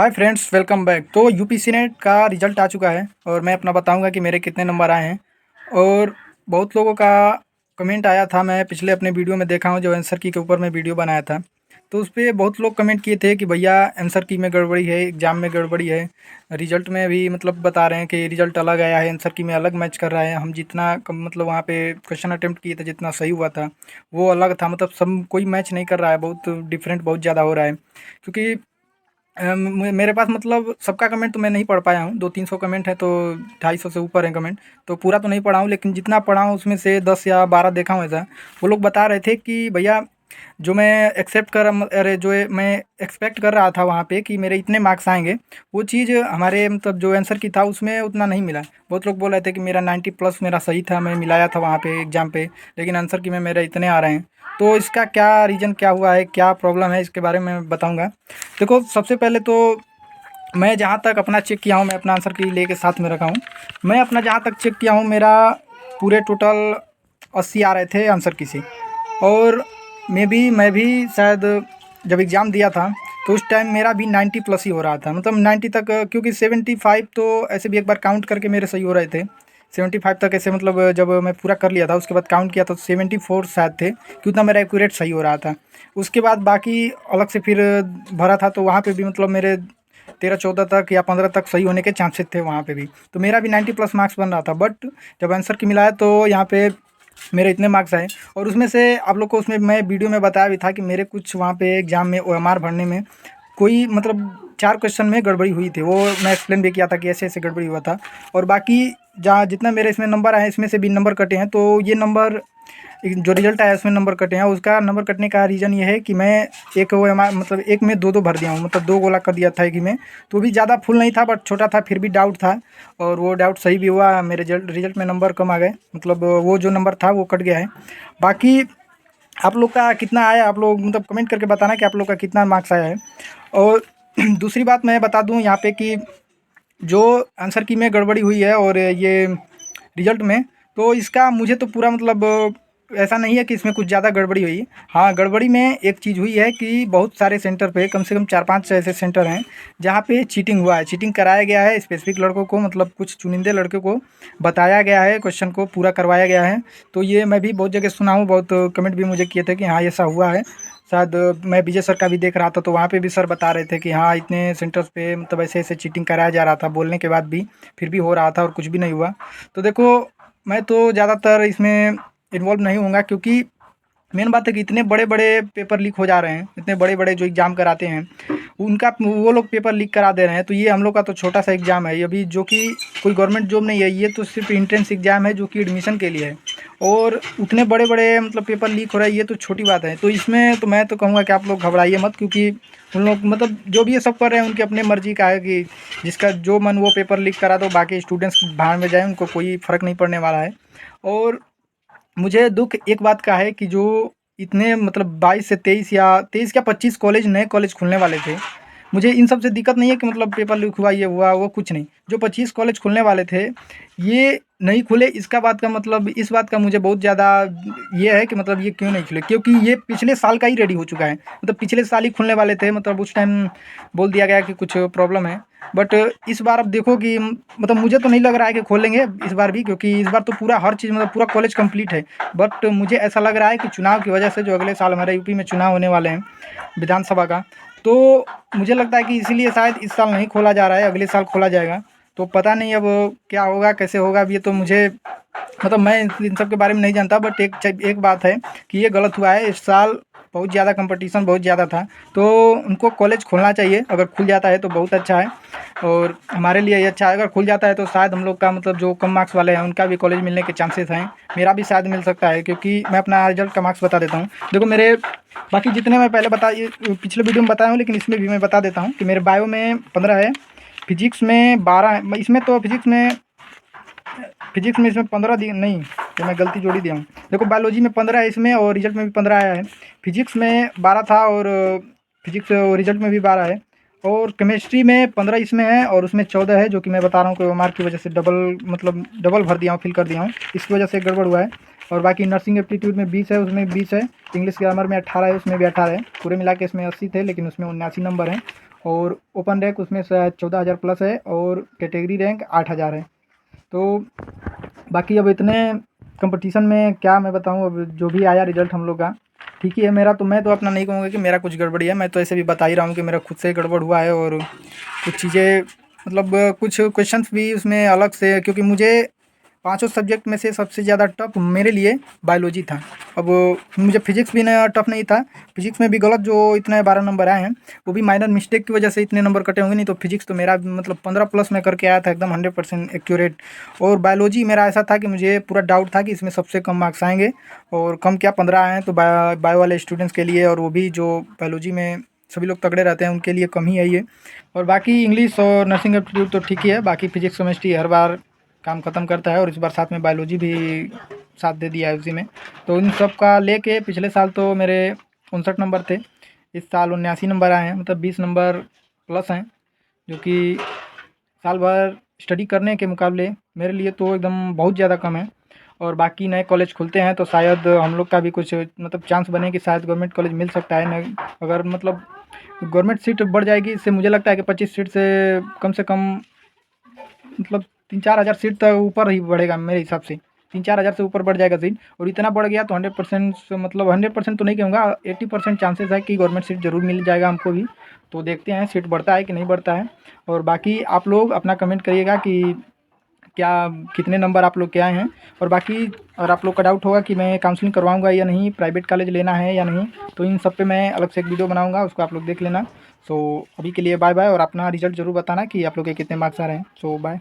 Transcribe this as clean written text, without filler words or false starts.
Hi friends, welcome back. तो UPC net का result आ चुका है और मैं अपना बताऊंगा कि मेरे कितने नंबर आए हैं। और बहुत लोगों का कमेंट आया था, मैं पिछले अपने वीडियो में देखा हूँ जो आंसर की के ऊपर मैं वीडियो बनाया था। तो उस पर बहुत लोग कमेंट किए थे कि भैया आंसर की में गड़बड़ी है, एग्ज़ाम में गड़बड़ी है, रिज़ल्ट में भी मतलब बता रहे हैं कि रिज़ल्ट अलग आया है, आंसर की में अलग मैच कर रहा है। हम जितना मतलब वहाँ पे क्वेश्चन अटेम्प्ट किए थे, जितना सही हुआ था वो अलग था, मतलब सब कोई मैच नहीं कर रहा है, बहुत डिफरेंट बहुत ज़्यादा हो रहा है। क्योंकि मेरे पास मतलब सबका कमेंट तो मैं नहीं पढ़ पाया हूँ, 200-300 कमेंट है तो 250 से ऊपर है कमेंट। तो पूरा तो नहीं पढ़ा हूँ, लेकिन जितना पढ़ा हूँ उसमें से 10 या 12 देखा हूँ ऐसा। वो लोग बता रहे थे कि भैया जो मैं अरे जो मैं एक्सपेक्ट कर रहा था वहाँ पे कि मेरे इतने मार्क्स आएंगे, वो चीज़ हमारे मतलब जो आंसर की था उसमें उतना नहीं मिला। बहुत लोग बोल रहे थे कि मेरा 90 प्लस मेरा सही था, मैं मिलाया था वहाँ पे एग्ज़ाम पे, लेकिन आंसर की में मेरे इतने आ रहे हैं। तो इसका क्या रीज़न क्या हुआ है, क्या प्रॉब्लम है, इसके बारे में मैं बताऊँगा। देखो, सबसे पहले तो मैं जहाँ तक अपना चेक किया हूँ, मैं अपना आंसर की लेके साथ में रखा हूँ। मैं अपना जहाँ तक चेक किया हूँ, मेरा पूरे टोटल 80 आ रहे थे आंसर की से। और मैं भी शायद जब एग्ज़ाम दिया था तो उस टाइम मेरा भी 90 प्लस ही हो रहा था, मतलब 90 तक, क्योंकि 75 तो ऐसे भी एक बार काउंट करके मेरे सही हो रहे थे। 75 तक ऐसे मतलब जब मैं पूरा कर लिया था उसके बाद काउंट किया था तो 74 शायद थे कि उतना मेरा एक्यूरेट सही हो रहा था। उसके बाद बाकी अलग से फिर भरा था तो वहाँ पे भी मतलब मेरे 13-14 तक या 15 तक सही होने के चांसेस थे वहाँ पे भी। तो मेरा भी 90 प्लस मार्क्स बन रहा था, बट जब आंसर की मिलाया तो यहाँ पे मेरे इतने मार्क्स आए। और उसमें से आप लोग को उसमें मैं वीडियो में बताया भी था कि मेरे कुछ वहाँ पे एग्ज़ाम में ओएमआर भरने में कोई मतलब 4 क्वेश्चन में गड़बड़ी हुई थी, वो मैं एक्सप्लेन भी किया था कि ऐसे-ऐसे गड़बड़ी हुआ था। और बाकी जहाँ जितना मेरे इसमें नंबर आए इसमें से भी नंबर कटे हैं, तो ये नंबर जो रिजल्ट आया उसमें नंबर कटे हैं। उसका नंबर कटने का रीज़न ये है कि मैं एक वो मतलब एक में दो दो भर दिया हूँ, मतलब दो गोला कर दिया था एक ही में। तो भी ज़्यादा फुल नहीं था बट छोटा था, फिर भी डाउट था। और वो डाउट सही भी हुआ, मेरे रिजल्ट में नंबर कम आ गए, मतलब वो जो नंबर था वो कट गया है। बाकी आप लोग का कितना आया, आप लोग मतलब कमेंट करके बताना कि आप लोग का कितना मार्क्स आया है। और दूसरी बात मैं बता दूं यहाँ पे कि जो आंसर की में गड़बड़ी हुई है और ये रिजल्ट में, तो इसका मुझे तो पूरा मतलब ऐसा नहीं है कि इसमें कुछ ज़्यादा गड़बड़ी हुई। हाँ, गड़बड़ी में एक चीज़ हुई है कि बहुत सारे सेंटर पे कम से कम 4-5 ऐसे सेंटर हैं जहाँ पे चीटिंग हुआ है, चीटिंग कराया गया है स्पेसिफिक लड़कों को, मतलब कुछ चुनिंदे लड़कों को बताया गया है, क्वेश्चन को पूरा करवाया गया है। तो ये मैं भी बहुत जगह सुना हूँ, बहुत कमेंट भी मुझे किए थे कि हाँ ऐसा हुआ है। शायद मैं विजय सर का भी देख रहा था तो वहाँ पे भी सर बता रहे थे कि हाँ इतने सेंटर्स पे मतलब ऐसे ऐसे चीटिंग कराया जा रहा था, बोलने के बाद भी फिर भी हो रहा था और कुछ भी नहीं हुआ। तो देखो, मैं तो ज़्यादातर इसमें इन्वॉल्व नहीं होऊंगा, क्योंकि मेन बात है कि इतने बड़े बड़े पेपर लीक हो जा रहे हैं, इतने बड़े बड़े जो एग्ज़ाम कराते हैं उनका वो लोग पेपर लीक करा दे रहे हैं। तो ये हम लोग का तो छोटा सा एग्ज़ाम है ये अभी, जो कि कोई गवर्नमेंट जॉब नहीं है, ये तो सिर्फ एंट्रेंस एग्ज़ाम है जो कि एडमिशन के लिए है। और उतने बड़े बड़े मतलब पेपर लीक हो रहा है, ये तो छोटी बात है। तो इसमें तो मैं तो कहूँगा कि आप लोग घबराइए मत, क्योंकि उन लोग मतलब जो भी ये सब कर रहे हैं उनकी अपनी मर्जी का है कि जिसका जो मन वो पेपर लीक करा दो, बाकी स्टूडेंट्स भाड़ में जाए, उनको कोई फ़र्क नहीं पड़ने वाला है। और मुझे दुःख एक बात का है कि जो इतने मतलब 22 से 23 या 23 क्या 25 कॉलेज नए कॉलेज खुलने वाले थे। मुझे इन सब से दिक्कत नहीं है कि मतलब पेपर लीक हुआ, ये हुआ, वो कुछ नहीं। जो 25 कॉलेज खुलने वाले थे, ये नहीं खुले, इसका बात का मतलब इस बात का मुझे बहुत ज़्यादा ये है कि मतलब ये क्यों नहीं खुले, क्योंकि ये पिछले साल का ही रेडी हो चुका है। मतलब पिछले साल ही खुलने वाले थे, मतलब उस टाइम बोल दिया गया कि कुछ प्रॉब्लम है। बट इस बार अब देखो कि मतलब मुझे तो नहीं लग रहा है कि खोलेंगे इस बार भी, क्योंकि इस बार तो पूरा हर चीज़ मतलब पूरा कॉलेज कंप्लीट है। बट मुझे ऐसा लग रहा है कि चुनाव की वजह से, जो अगले साल हमारे यूपी में चुनाव होने वाले हैं विधानसभा का, तो मुझे लगता है कि इसीलिए शायद इस साल नहीं खोला जा रहा है, अगले साल खोला जाएगा। तो पता नहीं अब क्या होगा, कैसे होगा, अब ये तो मुझे मतलब मैं इन सब के बारे में नहीं जानता। बट एक बात है कि ये गलत हुआ है, इस साल बहुत ज़्यादा कंपटीशन बहुत ज़्यादा था, तो उनको कॉलेज खोलना चाहिए। अगर खुल जाता है तो बहुत अच्छा है और हमारे लिए ये अच्छा है। अगर खुल जाता है तो शायद हम लोग का मतलब जो कम मार्क्स वाले हैं उनका भी कॉलेज मिलने के चांसेस हैं। मेरा भी शायद मिल सकता है, क्योंकि मैं अपना रिजल्ट का मार्क्स बता देता हूँ। देखो मेरे बाकी जितने मैं पहले पिछले वीडियो में बताया हूँ, लेकिन इसमें भी मैं बता देता हूँ कि मेरे बायो में 15 है, फिजिक्स में 12 है। इसमें तो फिजिक्स में इसमें 15 दी नहीं, तो मैं गलती जोड़ी दिया हूँ। देखो, बायोलॉजी में 15 है इसमें और रिजल्ट में भी 15 आया है। फिजिक्स में 12 था और फिजिक्स और रिजल्ट में भी 12 है। और केमिस्ट्री में 15 इसमें है और उसमें 14 है, जो कि मैं बता रहा हूँ कि मार्क की वजह से डबल मतलब डबल भर दिया हूँ, फिल कर दिया हूँ, इसकी वजह से गड़बड़ हुआ है। और बाकी नर्सिंग एप्टीट्यूड में 20 है, उसमें 20 है। इंग्लिश ग्रामर में 18 है, उसमें भी 18 है। पूरे मिला के इसमें 80 थे, लेकिन उसमें 79 नंबर हैं। और ओपन रैंक उसमें शायद 14,000 प्लस है और कैटेगरी रैंक 8,000 है। तो बाकी अब इतने कंपटीशन में क्या मैं बताऊं, अब जो भी आया रिजल्ट हम लोग का ठीक ही है मेरा। तो मैं तो अपना नहीं कहूँगा कि मेरा कुछ गड़बड़ी है, मैं तो ऐसे भी बता ही रहा हूँ कि मेरा खुद से गड़बड़ हुआ है। और कुछ चीज़ें मतलब कुछ क्वेश्चंस भी उसमें अलग से, क्योंकि मुझे पांचों सब्जेक्ट में से सबसे ज़्यादा टफ मेरे लिए बायोलॉजी था। अब मुझे फिजिक्स भी ना टफ नहीं था, फिजिक्स में भी गलत जो इतने 12 नंबर आए हैं वो भी माइनर मिस्टेक की वजह से इतने नंबर कटे होंगे, नहीं तो फिजिक्स तो मेरा मतलब 15 प्लस में करके आया था एकदम 100% एक्यूरेट। और बायोलॉजी मेरा ऐसा था कि मुझे पूरा डाउट था कि इसमें सबसे कम मार्क्स आएंगे, और कम क्या 15 आए हैं तो बायो वाले स्टूडेंट्स के लिए, और वो भी जो बायोलॉजी में सभी लोग तगड़े रहते हैं उनके लिए कम ही है ये। और बाकी इंग्लिश और नर्सिंग एप्टीट्यूड तो ठीक ही है, बाकी फिजिक्स केमिस्ट्री हर बार काम ख़त्म करता है, और इस बार साथ में बायोलॉजी भी साथ दे दिया है उसी में। तो इन सब का लेके पिछले साल तो मेरे 59 नंबर थे, इस साल 79 नंबर आए हैं, मतलब 20 नंबर प्लस हैं, जो कि साल भर स्टडी करने के मुकाबले मेरे लिए तो एकदम बहुत ज़्यादा कम है। और बाकी नए कॉलेज खुलते हैं तो शायद हम लोग का भी कुछ मतलब चांस बने कि शायद गवर्नमेंट कॉलेज मिल सकता है न, अगर मतलब गवर्नमेंट सीट बढ़ जाएगी, इससे मुझे लगता है कि 25 सीट से कम मतलब 3-4 हज़ार सीट तक ऊपर ही बढ़ेगा मेरे हिसाब से, 3-4 हज़ार से ऊपर बढ़ जाएगा सीट। और इतना बढ़ गया तो 100% मतलब 100% तो नहीं कहूँगा, 80% चांसेस है कि गवर्नमेंट सीट जरूर मिल जाएगा हमको भी। तो देखते हैं सीट बढ़ता है कि नहीं बढ़ता है। और बाकी आप लोग अपना कमेंट करिएगा कि क्या कितने नंबर आप लोग के आए हैं। और बाकी और आप लोग का डाउट होगा कि मैं काउंसलिंग करवाऊंगा या नहीं, प्राइवेट कॉलेज लेना है या नहीं, तो इन सब पे मैं अलग से एक वीडियो बनाऊंगा, उसको आप लोग देख लेना। सो अभी के लिए बाय बाय, और अपना रिजल्ट ज़रूर बताना कि आप लोग के कितने मार्क्स आ रहे हैं। सो बाय।